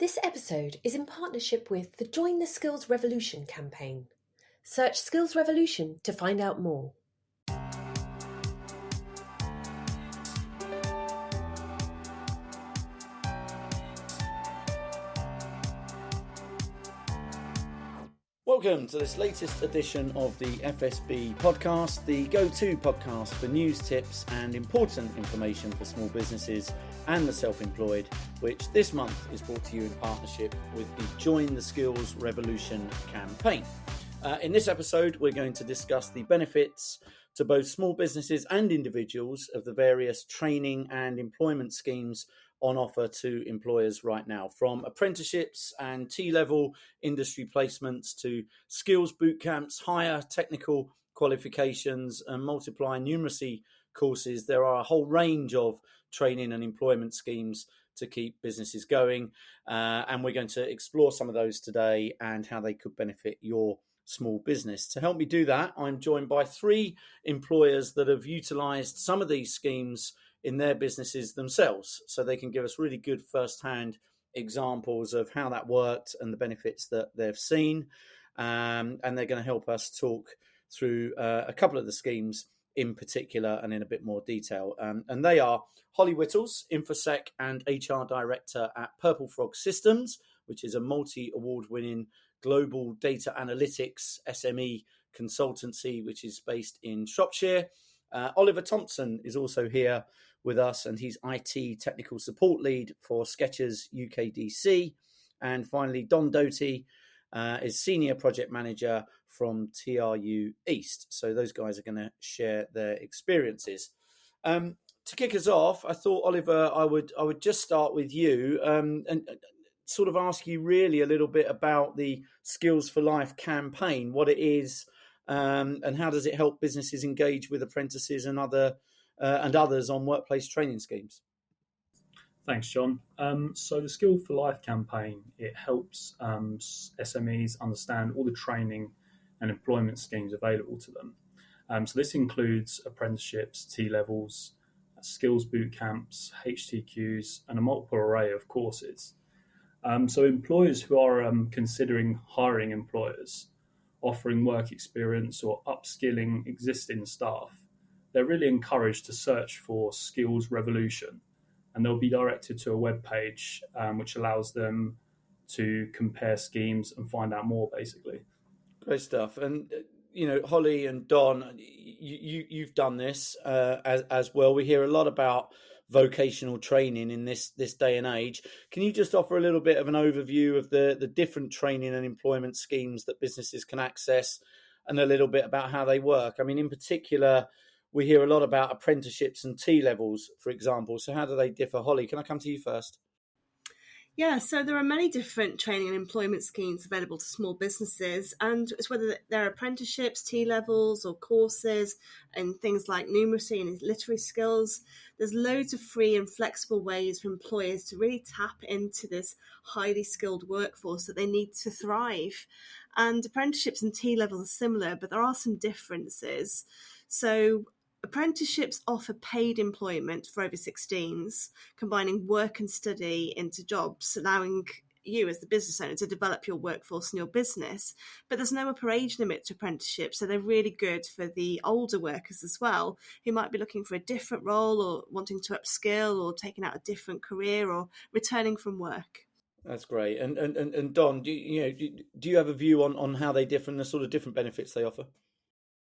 This episode is in partnership with the Join the Skills Revolution campaign. Search Skills Revolution to find out more. Welcome to this latest edition of the FSB Podcast, the go-to podcast for news, tips and important information for small businesses and the self-employed, which this month is brought to you in partnership with the Join the Skills Revolution campaign. In this episode, we're going to discuss the benefits to both small businesses and individuals of the various training and employment schemes on offer to employers right now, from apprenticeships and T-level industry placements to Skills Bootcamps, higher technical qualifications and multiply numeracy courses. There are a whole range of training and employment schemes to keep businesses going, and we're going to explore some of those today and how they could benefit your small business. To help me do that, I'm joined by three employers that have utilised some of these schemes in their businesses themselves, so they can give us really good first-hand examples of how that worked and the benefits that they've seen, and they're going to help us talk through a couple of the schemes in particular and in a bit more detail. And they are Hollie Whittles, InfoSec and HR Director at PurpleFrog Systems, which is a multi-award-winning global data analytics SME consultancy, which is based in Shropshire. Oliver Thompson is also here with us, and he's IT Technical Support Lead for Skechers UKDC. And finally, Doughty is Senior Project Manager from TRU East. So those guys are going to share their experiences. To kick us off, I thought, Oliver, I would just start with you and sort of ask you really a little bit about the Skills for Life campaign, what it is, and how does it help businesses engage with apprentices and others on workplace training schemes? Thanks, John. So the Skill for Life campaign, it helps SMEs understand all the training and employment schemes available to them. So this includes apprenticeships, T-levels, skills bootcamps, HTQs, and a multiple array of courses. So employers who are considering hiring employers, offering work experience or upskilling existing staff, they're really encouraged to search for Skills Revolution, and they'll be directed to a web page which allows them to compare schemes and find out more, basically. Great stuff. And, you know, Hollie and Don, you've done this as well. We hear a lot about vocational training in this day and age. Can you just offer a little bit of an overview of the different training and employment schemes that businesses can access and a little bit about how they work? I mean, in particular, we hear a lot about apprenticeships and T-levels, for example. So how do they differ? Hollie, can I come to you first? Yeah, so there are many different training and employment schemes available to small businesses, and it's whether they're apprenticeships, T-levels or courses and things like numeracy and literary skills. There's loads of free and flexible ways for employers to really tap into this highly skilled workforce that they need to thrive. And apprenticeships and T-levels are similar, but there are some differences. So apprenticeships offer paid employment for over 16s, combining work and study into jobs, allowing you as the business owner to develop your workforce and your business. But there's no upper age limit to apprenticeships, so they're really good for the older workers as well, who might be looking for a different role or wanting to upskill or taking out a different career or returning from work. That's great. And Don, do you have a view on how they differ and the sort of different benefits they offer?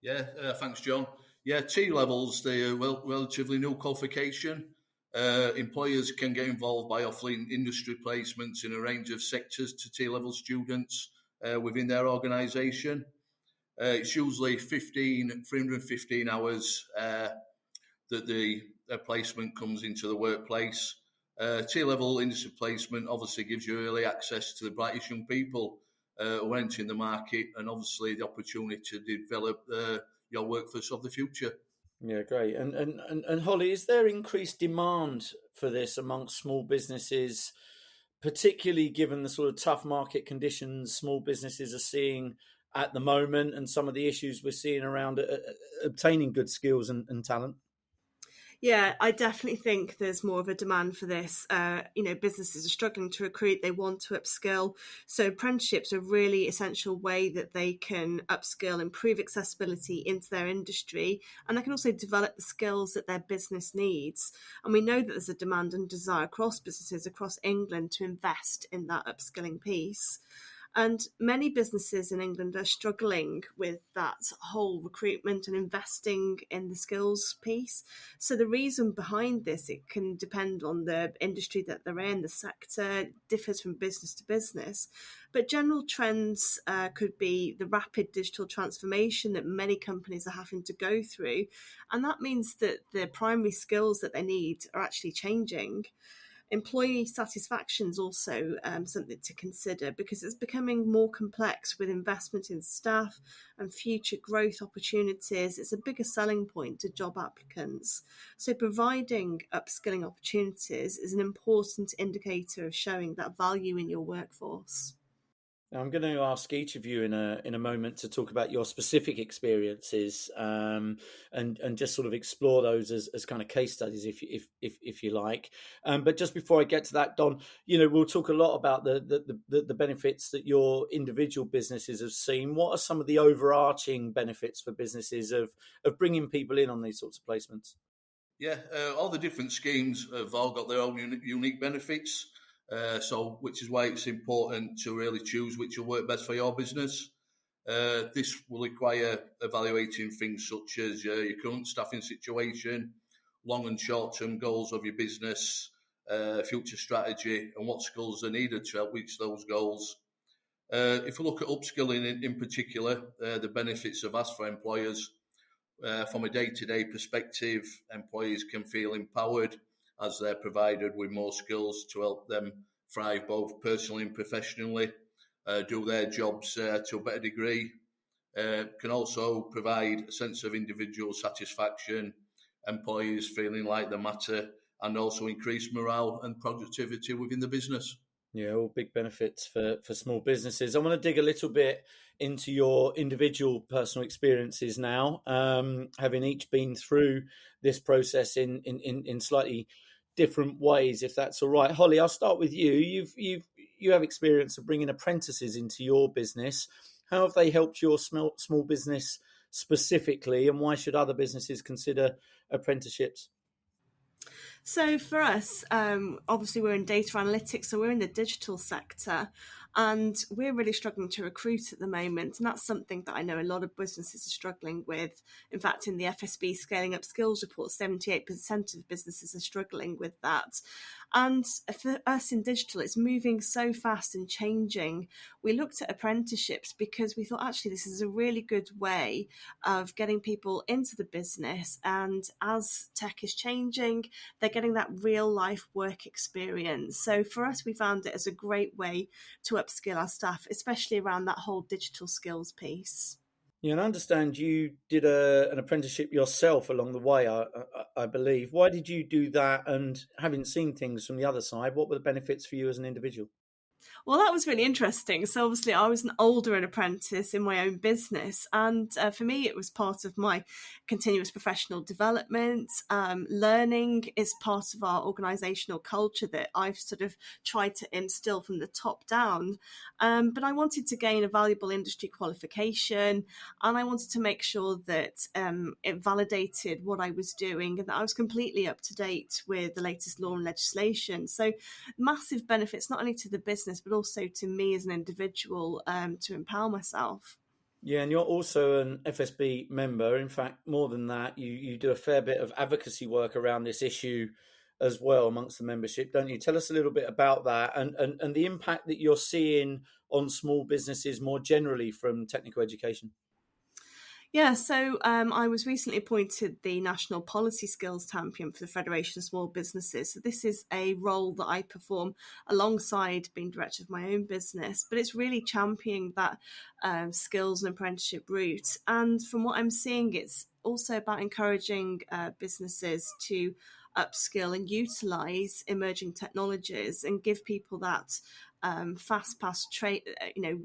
Yeah, thanks, John. Yeah, T-levels, they're relatively new qualification. Employers can get involved by offering industry placements in a range of sectors to T-level students within their organisation. It's usually 315 hours that the placement comes into the workplace. T-level industry placement obviously gives you early access to the brightest young people who are entering the market, and obviously the opportunity to develop your workforce of the future. Yeah, great. And Hollie, is there increased demand for this amongst small businesses, particularly given the sort of tough market conditions small businesses are seeing at the moment and some of the issues we're seeing around obtaining good skills and talent? Yeah, I definitely think there's more of a demand for this. Businesses are struggling to recruit, they want to upskill. So apprenticeships are a really essential way that they can upskill, improve accessibility into their industry, and they can also develop the skills that their business needs. And we know that there's a demand and desire across businesses across England to invest in that upskilling piece. And many businesses in England are struggling with that whole recruitment and investing in the skills piece. So the reason behind this, it can depend on the industry that they're in, the sector, differs from business to business. But general trends could be the rapid digital transformation that many companies are having to go through. And that means that the primary skills that they need are actually changing. Employee satisfaction is also something to consider because it's becoming more complex with investment in staff and future growth opportunities. It's a bigger selling point to job applicants. So providing upskilling opportunities is an important indicator of showing that value in your workforce. Now, I'm going to ask each of you in a moment to talk about your specific experiences and just sort of explore those as kind of case studies, if you like. But just before I get to that, Don, we'll talk a lot about the benefits that your individual businesses have seen. What are some of the overarching benefits for businesses of bringing people in on these sorts of placements? Yeah, all the different schemes have all got their own unique benefits. Which is why it's important to really choose which will work best for your business. This will require evaluating things such as your current staffing situation, long and short-term goals of your business, future strategy, and what skills are needed to help reach those goals. If we look at upskilling in particular, the benefits are vast for employers. From a day-to-day perspective, employees can feel empowered as they're provided with more skills to help them thrive both personally and professionally, do their jobs to a better degree. Can also provide a sense of individual satisfaction, employees feeling like they matter, and also increase morale and productivity within the business. Yeah, all big benefits for small businesses. I want to dig a little bit into your individual personal experiences now, having each been through this process in slightly different ways, if that's all right. Hollie, I'll start with you. You have experience of bringing apprentices into your business. How have they helped your small business specifically, and why should other businesses consider apprenticeships? So for us, obviously we're in data analytics, so we're in the digital sector, and we're really struggling to recruit at the moment. And that's something that I know a lot of businesses are struggling with. In fact, in the FSB Scaling Up Skills report, 78% of businesses are struggling with that. And for us in digital, it's moving so fast and changing. We looked at apprenticeships because we thought, actually, this is a really good way of getting people into the business. And as tech is changing, they're getting that real life work experience. So for us, we found it as a great way to upskill our staff, especially around that whole digital skills piece. Yeah, and I understand you did an apprenticeship yourself along the way, I believe. Why did you do that? And having seen things from the other side, what were the benefits for you as an individual? Well, that was really interesting. So obviously I was an older apprentice in my own business. And for me, it was part of my continuous professional development. Learning is part of our organisational culture that I've sort of tried to instill from the top down. But I wanted to gain a valuable industry qualification, and I wanted to make sure that it validated what I was doing and that I was completely up to date with the latest law and legislation. So massive benefits, not only to the business, but also to me as an individual to empower myself. Yeah, and you're also an FSB member. In fact, more than that, you do a fair bit of advocacy work around this issue as well amongst the membership, don't you? Tell us a little bit about that and the impact that you're seeing on small businesses more generally from technical education. Yeah, so I was recently appointed the National Policy Skills Champion for the Federation of Small Businesses. So this is a role that I perform alongside being director of my own business, but it's really championing that skills and apprenticeship route. And from what I'm seeing, it's also about encouraging businesses to upskill and utilise emerging technologies and give people that fast-paced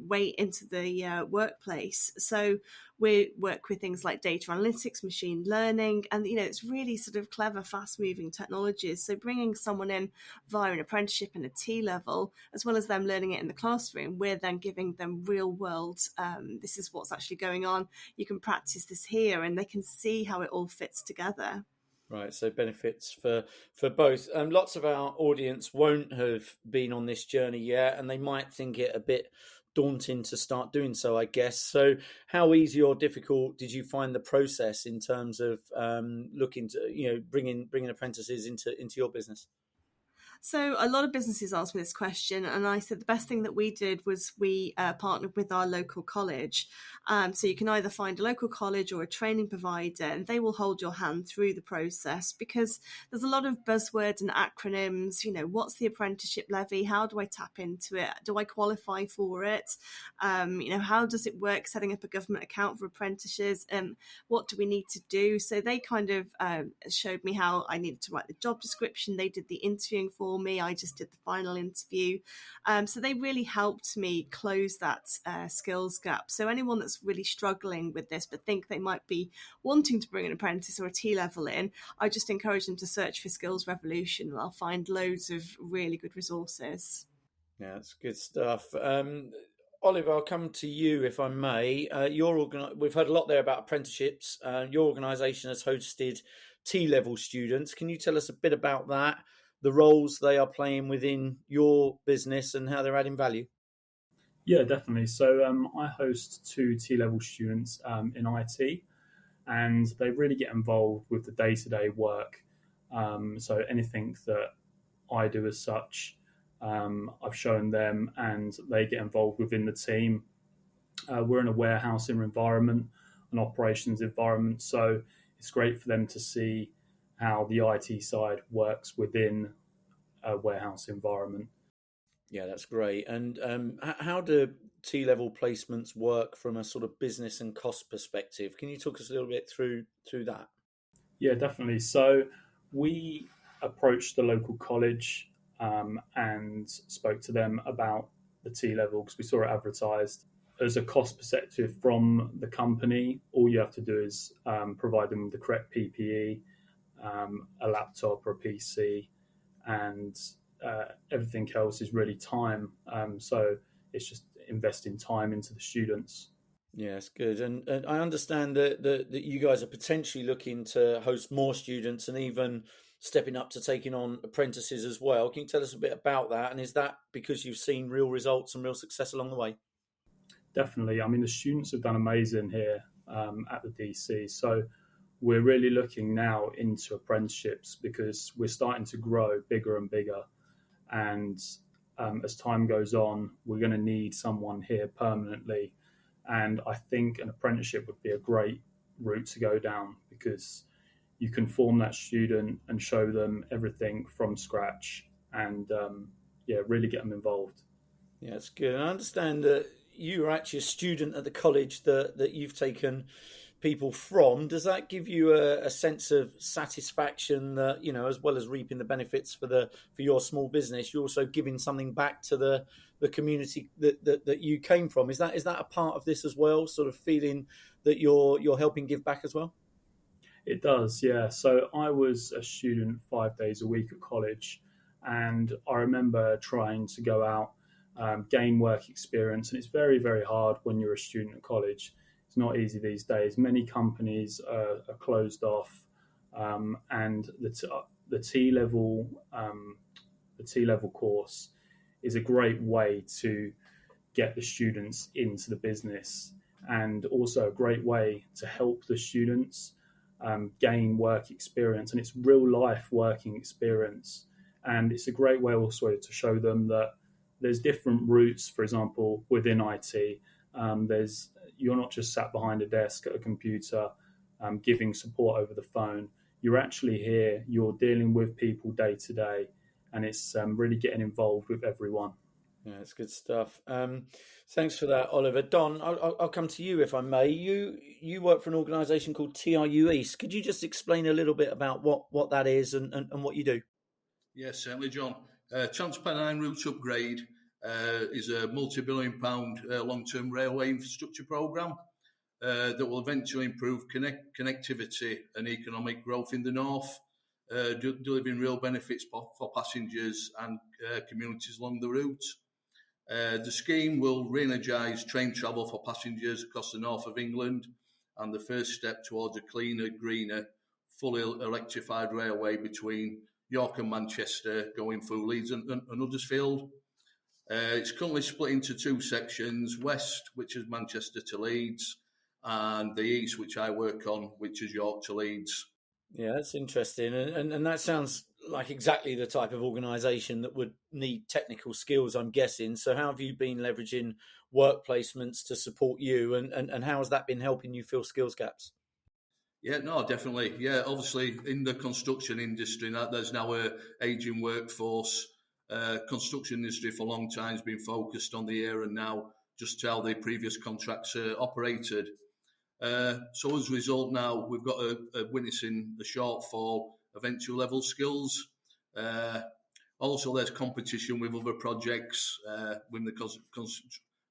way into the workplace. So we work with things like data analytics, machine learning, and it's really sort of clever, fast-moving technologies. So bringing someone in via an apprenticeship and a T-level, as well as them learning it in the classroom, we're then giving them real-world. This is what's actually going on. You can practice this here, and they can see how it all fits together. Right, so benefits for both. Lots of our audience won't have been on this journey yet, and they might think it a bit daunting to start doing so, I guess. So how easy or difficult did you find the process in terms of looking to, bringing apprentices into your business? So a lot of businesses asked me this question, and I said the best thing that we did was we partnered with our local college. So you can either find a local college or a training provider, and they will hold your hand through the process, because there's a lot of buzzwords and acronyms. What's the apprenticeship levy? How do I tap into it? Do I qualify for it? How does it work setting up a government account for apprentices? What do we need to do? So they kind of showed me how I needed to write the job description. They did the interviewing for me. I just did the final interview. So they really helped me close that skills gap. So anyone that's really struggling with this but think they might be wanting to bring an apprentice or a T-level in, I just encourage them to search for Skills Revolution, and I'll find loads of really good resources. Yeah, that's good stuff. Oliver, I'll come to you if I may. We've heard a lot there about apprenticeships. Your organisation has hosted T-level students. Can you tell us a bit about that, the roles they are playing within your business and how they're adding value? Yeah, definitely. So I host 2 T-level students in IT, and they really get involved with the day-to-day work. So anything that I do as such, I've shown them, and they get involved within the team. We're in a warehousing environment, an operations environment, so it's great for them to see how the IT side works within a warehouse environment. Yeah, that's great. And how do T-level placements work from a sort of business and cost perspective? Can you talk us a little bit through that? Yeah, definitely. So we approached the local college and spoke to them about the T-level because we saw it advertised. As a cost perspective from the company, all you have to do is provide them with the correct PPE, a laptop or a PC, and everything else is really time. So it's just investing time into the students. Yeah, that's good. And I understand that you guys are potentially looking to host more students and even stepping up to taking on apprentices as well. Can you tell us a bit about that? And is that because you've seen real results and real success along the way? Definitely. I mean, the students have done amazing here at the DC. So we're really looking now into apprenticeships because we're starting to grow bigger and bigger. And as time goes on, we're going to need someone here permanently. And I think an apprenticeship would be a great route to go down because you can form that student and show them everything from scratch and, really get them involved. Yeah, that's good. And I understand that you are actually a student at the college that you've taken people from. Does that give you a sense of satisfaction that, as well as reaping the benefits for your small business, you're also giving something back to the community that you came from? Is that a part of this as well, sort of feeling that you're helping give back as well? It does, yeah. So I was a student 5 days a week at college, and I remember trying to go out, gain work experience, and it's very, very hard when you're a student at college. It's not easy these days. Many companies are closed off, and the T-level course is a great way to get the students into the business, and also a great way to help the students gain work experience, and it's real life working experience. And it's a great way also to show them that there's different routes. For example, within IT, you're not just sat behind a desk at a computer giving support over the phone. You're actually here, you're dealing with people day to day, and it's really getting involved with everyone. Yeah, it's good stuff. Thanks for that, Oliver. Don, I'll come to you if I may. You work for an organisation called TRU East. Could you just explain a little bit about what that is and what you do? Yes, certainly, John. Transpennine Route Upgrade is a multi-billion-pound long-term railway infrastructure programme that will eventually improve connectivity and economic growth in the north, delivering real benefits for passengers and communities along the route. The scheme will re-energise train travel for passengers across the north of England and the first step towards a cleaner, greener, fully electrified railway between York and Manchester going through Leeds and Huddersfield. It's currently split into two sections, west, which is Manchester to Leeds, and the east, which I work on, which is York to Leeds. Yeah, that's interesting. And that sounds like exactly the type of organisation that would need technical skills, I'm guessing. So how have you been leveraging work placements to support you, and how has that been helping you fill skills gaps? Yeah, no, definitely. Yeah, obviously in the construction industry, there's now an ageing workforce. Construction industry for a long time has been focused on the here and now, just how the previous contracts operated. So as a result now, we've got witnessing the shortfall of entry-level skills. Also, there's competition with other projects within the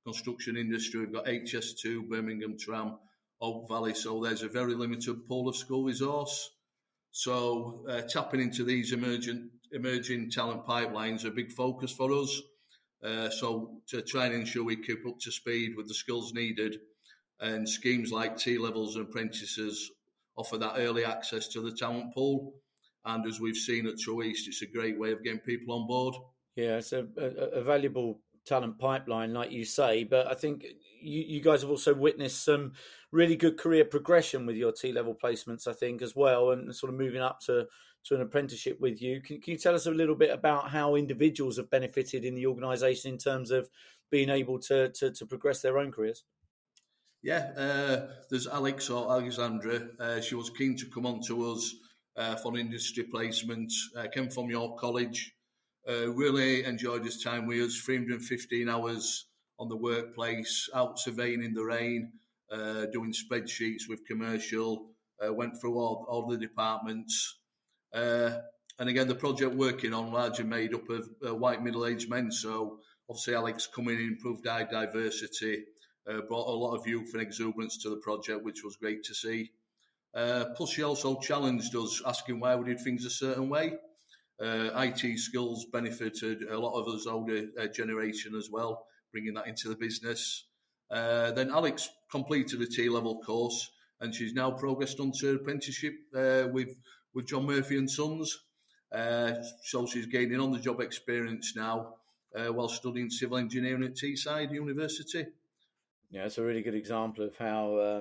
construction industry. We've got HS2, Birmingham Tram, Oak Valley, so there's a very limited pool of school resource. So tapping into these emerging talent pipelines are a big focus for us. So to try and ensure we keep up to speed with the skills needed, and schemes like T-levels and apprentices offer that early access to the talent pool. And as we've seen at True East, it's a great way of getting people on board. Yeah, it's a valuable talent pipeline, like you say, but I think you guys have also witnessed some really good career progression with your T-level placements, I think, as well, and sort of moving up to an apprenticeship with you. Can you tell us a little bit about how individuals have benefited in the organisation in terms of being able to progress their own careers? Yeah, there's Alex or Alexandra. She was keen to come on to us for an industry placement. Came from York College. Really enjoyed his time with us. 315 hours on the workplace, out surveying in the rain, doing spreadsheets with commercial. Went through all the departments. And again, the project working on largely made up of white middle-aged men. So obviously Alex coming in, improved our diversity, brought a lot of youth and exuberance to the project, which was great to see. Plus, she also challenged us, asking why we did things a certain way. IT skills benefited a lot of us older generation as well, bringing that into the business. Then Alex completed a T-level course, and she's now progressed onto apprenticeship with John Murphy and Sons. So she's gaining on-the-job experience now while studying civil engineering at Teesside University. Yeah, it's a really good example of how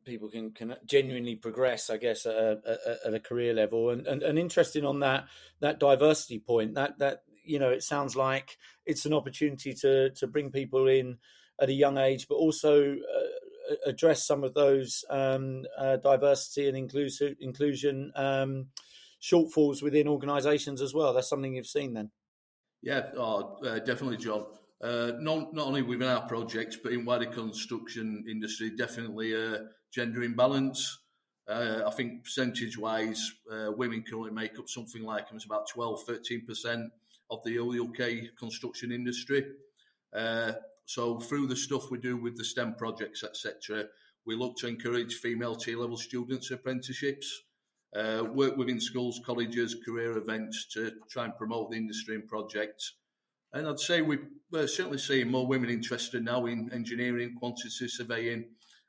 people can genuinely progress, I guess, at a career level. And interesting on that diversity point, that you know, it sounds like it's an opportunity to bring people in at a young age, but also address some of those diversity and inclusion shortfalls within organisations as well. That's something you've seen then. Yeah, definitely, John. Not only within our projects, but in wider construction industry, definitely gender imbalance. I think percentage-wise, women currently make up something like it's about 12-13% of the UK construction industry. So through the stuff we do with the STEM projects, etc., we look to encourage female T-level students apprenticeships, work within schools, colleges, career events to try and promote the industry and projects. And I'd say we're certainly seeing more women interested now in engineering, quantity surveying,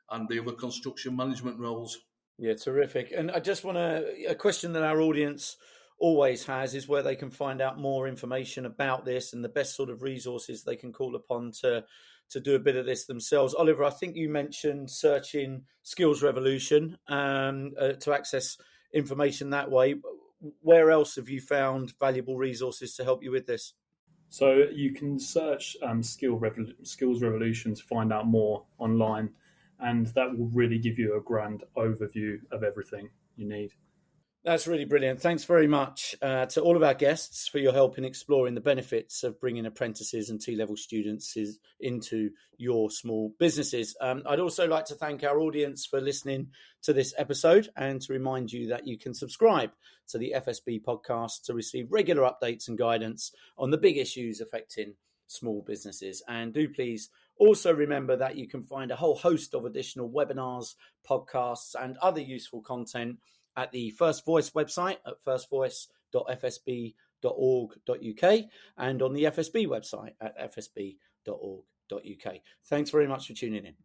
and the other construction management roles. Yeah, terrific. And I just want a question that our audience always has is where they can find out more information about this and the best sort of resources they can call upon to do a bit of this themselves. Oliver, I think you mentioned searching Skills Revolution to access information that way. Where else have you found valuable resources to help you with this? So you can search Skills Revolution to find out more online, and that will really give you a grand overview of everything you need. That's really brilliant. Thanks very much to all of our guests for your help in exploring the benefits of bringing apprentices and T-level students into your small businesses. I'd also like to thank our audience for listening to this episode and to remind you that you can subscribe to the FSB podcast to receive regular updates and guidance on the big issues affecting small businesses. And do please also remember that you can find a whole host of additional webinars, podcasts, and other useful content at the First Voice website at firstvoice.fsb.org.uk and on the FSB website at fsb.org.uk. Thanks very much for tuning in.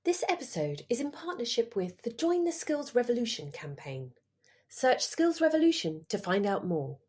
This episode is in partnership with the Join the Skills Revolution campaign. Search Skills Revolution to find out more.